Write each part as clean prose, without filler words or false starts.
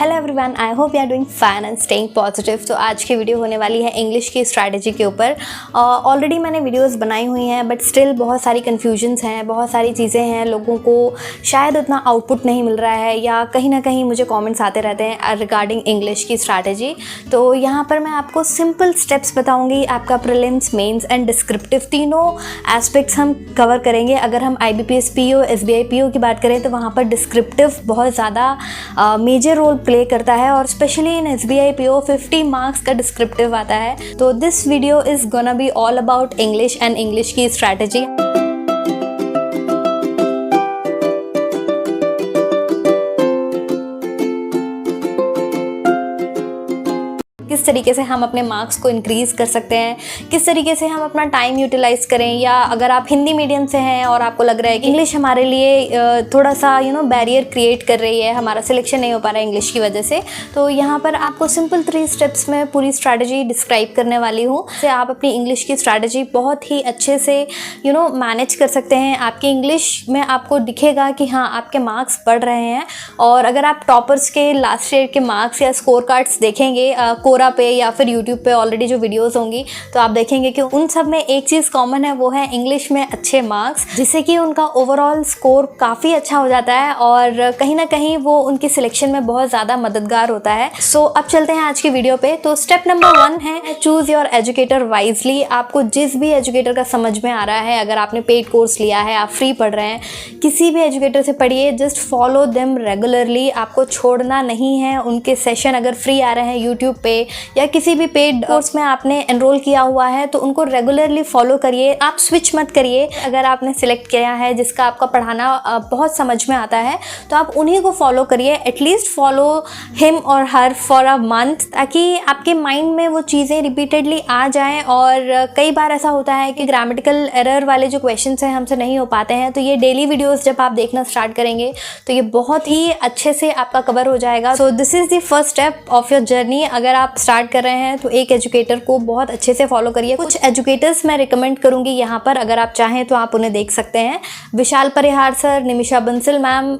Hello everyone, I hope you are doing fine and staying positive. तो आज की video होने वाली है इंग्लिश की स्ट्रैटेजी के ऊपर। ऑलरेडी मैंने वीडियोस बनाई हुई हैं बट स्टिल बहुत सारी कन्फ्यूजन्स हैं, बहुत सारी चीज़ें हैं, लोगों को शायद उतना आउटपुट नहीं मिल रहा है या कहीं ना कहीं मुझे कमेंट्स आते रहते हैं रिगार्डिंग इंग्लिश की स्ट्रैटेजी। तो यहाँ पर मैं आपको सिंपल स्टेप्स बताऊँगी। आपका प्रीलिम्स, मेंस एंड डिस्क्रिप्टिव तीनों एस्पेक्ट्स हम कवर करेंगे। अगर हम IBPS PO, SBI PO की बात करें तो वहाँ पर डिस्क्रिप्टिव बहुत ज़्यादा मेजर रोल प्ले करता है और specially in SBI PO 50 marks का डिस्क्रिप्टिव आता है। तो this video is gonna be all about English and English की स्ट्रैटेजी। किस तरीके से हम अपने मार्क्स को इंक्रीज़ कर सकते हैं, किस तरीके से हम अपना टाइम यूटिलाइज़ करें, या अगर आप हिंदी मीडियम से हैं और आपको लग रहा है कि इंग्लिश हमारे लिए थोड़ा सा बैरियर क्रिएट कर रही है, हमारा सिलेक्शन नहीं हो पा रहा है इंग्लिश की वजह से, तो यहाँ पर आपको सिंपल 3 स्टेप्स में पूरी स्ट्रैटेजी डिस्क्राइब करने वाली हूँ। से आप अपनी इंग्लिश की स्ट्रैटेजी बहुत ही अच्छे से मैनेज कर सकते हैं। आपकी इंग्लिश में आपको दिखेगा कि हाँ, आपके मार्क्स बढ़ रहे हैं। और अगर आप टॉपर्स के लास्ट ईयर के मार्क्स या स्कोर कार्ड्स देखेंगे कोरा पे या फिर यूट्यूब पे ऑलरेडी जो वीडियोस होंगी, तो आप देखेंगे कि उन सब में एक चीज़ कॉमन है, वो है इंग्लिश में अच्छे मार्क्स, जिससे कि उनका ओवरऑल स्कोर काफ़ी अच्छा हो जाता है और कहीं ना कहीं वो उनकी सिलेक्शन में बहुत ज़्यादा मददगार होता है। सो अब चलते हैं आज की वीडियो पे। तो स्टेप नंबर 1 है चूज़ योर एजुकेटर वाइजली। आपको जिस भी एजुकेटर का समझ में आ रहा है, अगर आपने पेड कोर्स लिया है, आप फ्री पढ़ रहे हैं, किसी भी एजुकेटर से पढ़िए, जस्ट फॉलो देम रेगुलरली। आपको छोड़ना नहीं है उनके सेशन। अगर फ्री आ रहे हैं यूट्यूब पे या किसी भी पेड कोर्स में आपने एनरोल किया हुआ है तो उनको रेगुलरली फॉलो करिए, आप स्विच मत करिए। अगर आपने सिलेक्ट किया है जिसका आपका पढ़ाना बहुत समझ में आता है तो आप उन्हीं को फॉलो करिए। एटलीस्ट फॉलो हिम और हर फॉर अ मंथ, ताकि आपके माइंड में वो चीज़ें रिपीटेडली आ जाएं। और कई बार ऐसा होता है कि ग्रामेटिकल एरर वाले जो क्वेश्चंस हैं हमसे नहीं हो पाते हैं, तो ये डेली वीडियोस जब आप देखना स्टार्ट करेंगे तो ये बहुत ही अच्छे से आपका कवर हो जाएगा। So this is the first step of your journey. अगर आप स्टार्ट कर रहे हैं तो एक एजुकेटर को बहुत अच्छे से फॉलो करिए। कुछ एजुकेटर्स मैं रिकमेंड करूंगी यहाँ पर, अगर आप चाहें तो आप उन्हें देख सकते हैं। विशाल परिहार सर, निमिषा बंसल मैम,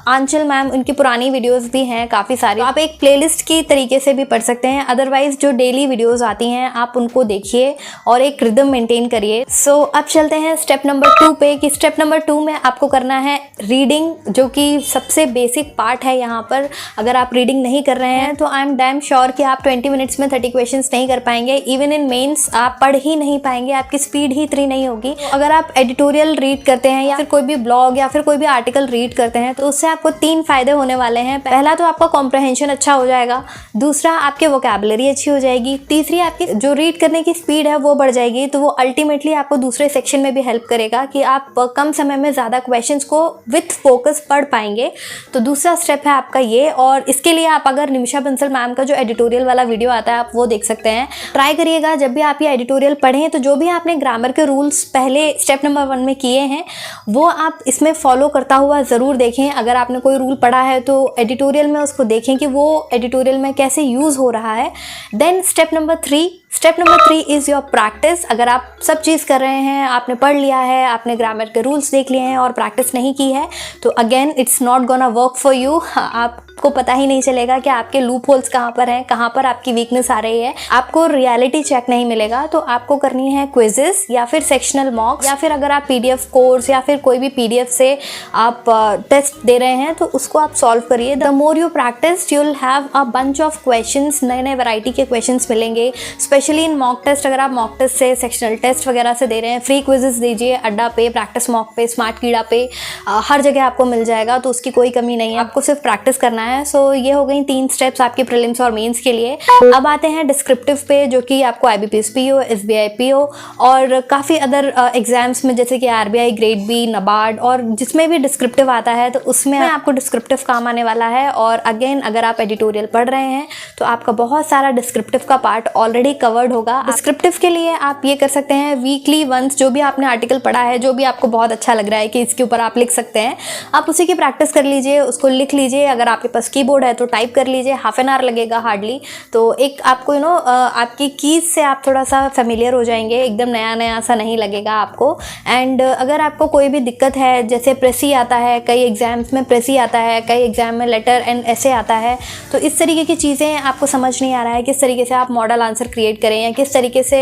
आंचल मैम, उनकी पुरानी वीडियोस भी हैं काफ़ी सारी। आप एक प्लेलिस्ट की तरीके से भी पढ़ सकते हैं। अदरवाइज जो डेली वीडियोस आती हैं आप उनको देखिए और एक रिदम मेंटेन करिए। सो अब चलते हैं स्टेप नंबर 2 पे, कि स्टेप नंबर 2 में आपको करना है रीडिंग, जो कि सबसे बेसिक पार्ट है यहाँ पर। अगर आप रीडिंग नहीं कर रहे हैं तो आई एम डैम श्योर कि आप 20 मिनट्स में 30 क्वेश्चंस नहीं कर पाएंगे। इवन इन मेंस आप पढ़ ही नहीं पाएंगे, आपकी स्पीड ही इतनी नहीं होगी। अगर आप एडिटोरियल रीड करते हैं या फिर कोई भी ब्लॉग या फिर कोई भी आर्टिकल रीड करते हैं तो उससे आपको 3 फायदे होने वाले हैं। पहला तो आपका कॉम्प्रहेंशन अच्छा हो जाएगा, दूसरा आपकी वोकैबुलरी अच्छी हो जाएगी, तीसरी आपकी जो रीड करने की स्पीड है वो बढ़ जाएगी। तो वो अल्टीमेटली आपको दूसरे सेक्शन में भी हेल्प करेगा कि आप कम समय में ज़्यादा क्वेश्चंस को विथ फोकस पढ़ पाएंगे। तो दूसरा स्टेप है आपका ये। और इसके लिए आप अगर निमिषा बंसल मैम का जो एडिटोरियल वाला वीडियो आता है आप वो देख सकते हैं। ट्राई करिएगा जब भी आप ये एडिटोरियल पढ़ें तो जो भी आपने ग्रामर के रूल्स पहले स्टेप नंबर 1 में किए हैं वो आप इसमें फॉलो करता हुआ ज़रूर देखें। अगर आपने कोई रूल पढ़ा है तो एडिटोरियल में उसको देखें कि वो एडिटोरियल में कैसे यूज़ हो रहा है। Then step number 3 is your practice. अगर आप सब चीज़ कर रहे हैं, आपने पढ़ लिया है, आपने ग्रामर के रूल्स देख लिए हैं और प्रैक्टिस नहीं की है, तो again it's not gonna work for you. आपको पता ही नहीं चलेगा कि आपके लूप होल्स कहाँ पर हैं, कहाँ पर आपकी वीकनेस आ रही है। आपको रियलिटी चेक नहीं मिलेगा। तो आपको करनी है क्विजेस या फिर सेक्शनल मॉक्स, या फिर अगर आप PDF कोर्स या फिर कोई भी PDF से आप टेस्ट दे रहे हैं तो उसको आप सॉल्व करिए। The more you practice you will have a bunch of questions, नए नए वैरायटी के क्वेश्चंस मिलेंगे। स्पेशली इन मॉक टेस्ट, अगर आप मॉक टेस्ट से सेक्शनल टेस्ट वगैरह से दे रहे हैं, फ्री क्विजेस दीजिए। अड्डा पे, प्रैक्टिस मॉक पे, स्मार्ट कीड़ा पे, हर जगह आपको मिल जाएगा, तो उसकी कोई कमी नहीं है। आपको सिर्फ प्रैक्टिस करना है। सो ये हो गई 3 स्टेप्स आपके प्रीलिम्स और मेंस के लिए। अब आते हैं डिस्क्रिप्टिव पे, जो कि आपको IBPS PO, SBI PO और काफ़ी अदर एग्जाम्स में, जैसे कि RBI, ग्रेड B, NABARD, और जिसमें भी डिस्क्रिप्टिव आता है तो उसमें आपको डिस्क्रिप्टिव काम आने वाला है। और अगेन अगर आप एडिटोरियल पढ़ रहे हैं तो आपका बहुत सारा डिस्क्रिप्टिव का पार्ट ऑलरेडी कवर्ड होगा। डिस्क्रिप्टिव के लिए आप ये कर सकते हैं, वीकली वंस जो भी आपने आर्टिकल पढ़ा है, जो भी आपको बहुत अच्छा लग रहा है कि इसके ऊपर आप लिख सकते हैं, आप उसी की प्रैक्टिस कर लीजिए, उसको लिख लीजिए। अगर आपके पास कीबोर्ड है तो टाइप कर लीजिए, हाफ एन आवर लगेगा हार्डली। तो एक आपको आपकी कीज से आप थोड़ा सा फेमिलियर हो जाएंगे, एकदम नया नया सा नहीं लगेगा आपको। एंड अगर आपको कोई भी दिक्कत है, जैसे प्रेसी आता है, कई एग्जाम्स में प्रेसी आता है, कई एग्जाम में लेटर एंड ऐसे आता है, तो इस तरीके की चीज़ें आपको समझ नहीं आ रहा है किस तरीके से आप मॉडल आंसर क्रिएट करें या किस तरीके से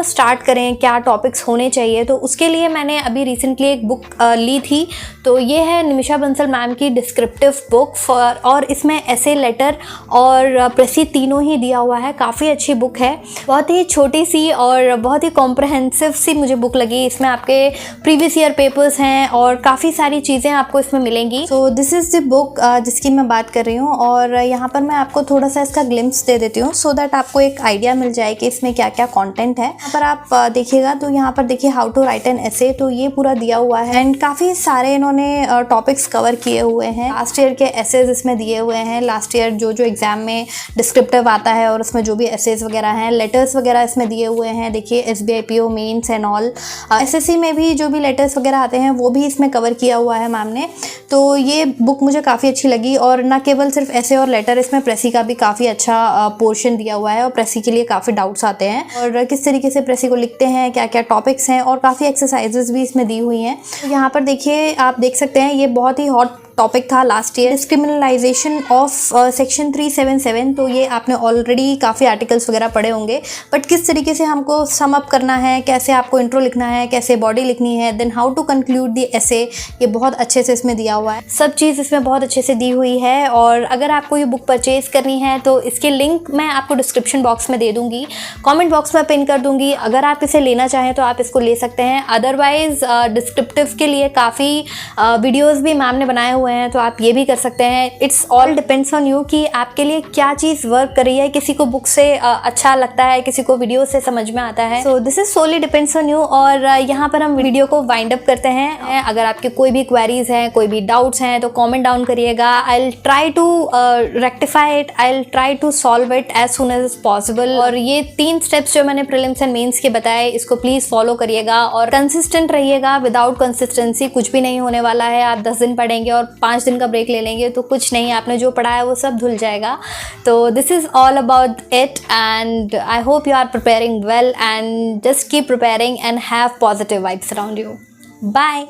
स्टार्ट करें, क्या टॉपिक्स होने चाहिए, तो उसके लिए मैंने अभी रिसेंटली एक बुक ली थी। तो ये है निमिषा बंसल मैम की डिस्क्रिप्टिव बुक और इसमें ऐसे, लेटर और प्रेसी तीनों ही दिया हुआ है। काफ़ी अच्छी बुक है, बहुत ही छोटी सी और बहुत ही कॉम्प्रहेंसिव सी मुझे बुक लगी। इसमें आपके प्रीवियस ईयर पेपर्स हैं और काफ़ी सारी चीज़ें आपको इसमें मिलेंगी। So this is the book जिसकी मैं बात कर रही हूँ, और यहाँ पर मैं आपको थोड़ा सा इसका ग्लिम्स दे देती हूँ सो दैट आपको एक आइडिया मिल जाए कि इसमें क्या क्या कंटेंट है। यहाँ पर आप देखिएगा तो यहाँ पर देखिए how to write an essay, तो ये पूरा दिया हुआ है एंड काफ़ी सारे इन्होंने टॉपिक्स कवर किए हुए हैं। लास्ट ईयर के एसेज इसमें दिए हुए हैं, लास्ट ईयर जो एग्जाम में डिस्क्रिप्टिव आता है और उसमें जो भी एसेज वगैरह हैं, लेटर्स वगैरह इसमें दिए हुए हैं। देखिए SBI PO mains and all, SSC में भी जो भी लेटर्स वगैरह आते हैं वो भी इसमें कवर किया हुआ है मैम ने। तो ये बुक मुझे काफ़ी अच्छी लगी, और ना केवल सिर्फ ऐसे और लेटर, इसमें प्रेसी का भी काफ़ी अच्छा पोर्शन दिया हुआ है और प्रेसी के लिए काफ़ी डाउट्स आते हैं और किस तरीके से प्रेसी को लिखते हैं, क्या क्या टॉपिक्स हैं, और काफ़ी एक्सरसाइजेज भी इसमें दी हुई हैं। तो यहाँ पर देखिए, आप देख सकते हैं ये बहुत ही हॉट टॉपिक था लास्ट ईयर, डिस्क्रिमिनलाइजेशन ऑफ सेक्शन 377। तो ये आपने ऑलरेडी काफ़ी आर्टिकल्स वगैरह पढ़े होंगे, बट किस तरीके से हमको सम अप करना है, कैसे आपको इंट्रो लिखना है, कैसे बॉडी लिखनी है, then how to conclude the essay, ये बहुत अच्छे से इसमें दिया हुआ है। सब चीज़ इसमें बहुत अच्छे से दी हुई है। और अगर आपको ये बुक परचेज करनी है तो इसके लिंक मैं आपको डिस्क्रिप्शन बॉक्स में दे दूँगी, कॉमेंट बॉक्स में पिन कर दूँगी। अगर आप इसे लेना चाहें तो आप इसको ले सकते हैं। अदरवाइज़ डिस्क्रिप्टिव के लिए काफ़ी वीडियोज़ भी मैम ने बनाए हुए हैं, तो आप ये भी कर सकते हैं। It's all depends on you कि आपके लिए क्या चीज़ वर्क कर रही है। किसी को बुक से अच्छा लगता है, किसी को वीडियो से समझ में आता है। So this is solely depends on you. और यहाँ पर हम वीडियो को वाइंड अप करते हैं। अगर आपके कोई भी क्वेरीज हैं, कोई भी डाउट्स हैं, तो कॉमेंट डाउन करिएगा। I will try to rectify it, I will try to solve it as soon as possible. और ये 3 स्टेप्स जो मैंने प्रीलिम्स एंड मेंस के बताए, इसको प्लीज़ फॉलो करिएगा और कंसिस्टेंट रहिएगा। विदाउट कंसिस्टेंसी कुछ भी नहीं होने वाला है। आप 10 दिन पढ़ेंगे और 5 दिन का ब्रेक ले लेंगे तो कुछ नहीं, आपने जो पढ़ा है वो सब धुल जाएगा। तो this is all about it and I hope you are preparing well and just keep preparing and have positive vibes around you. Bye.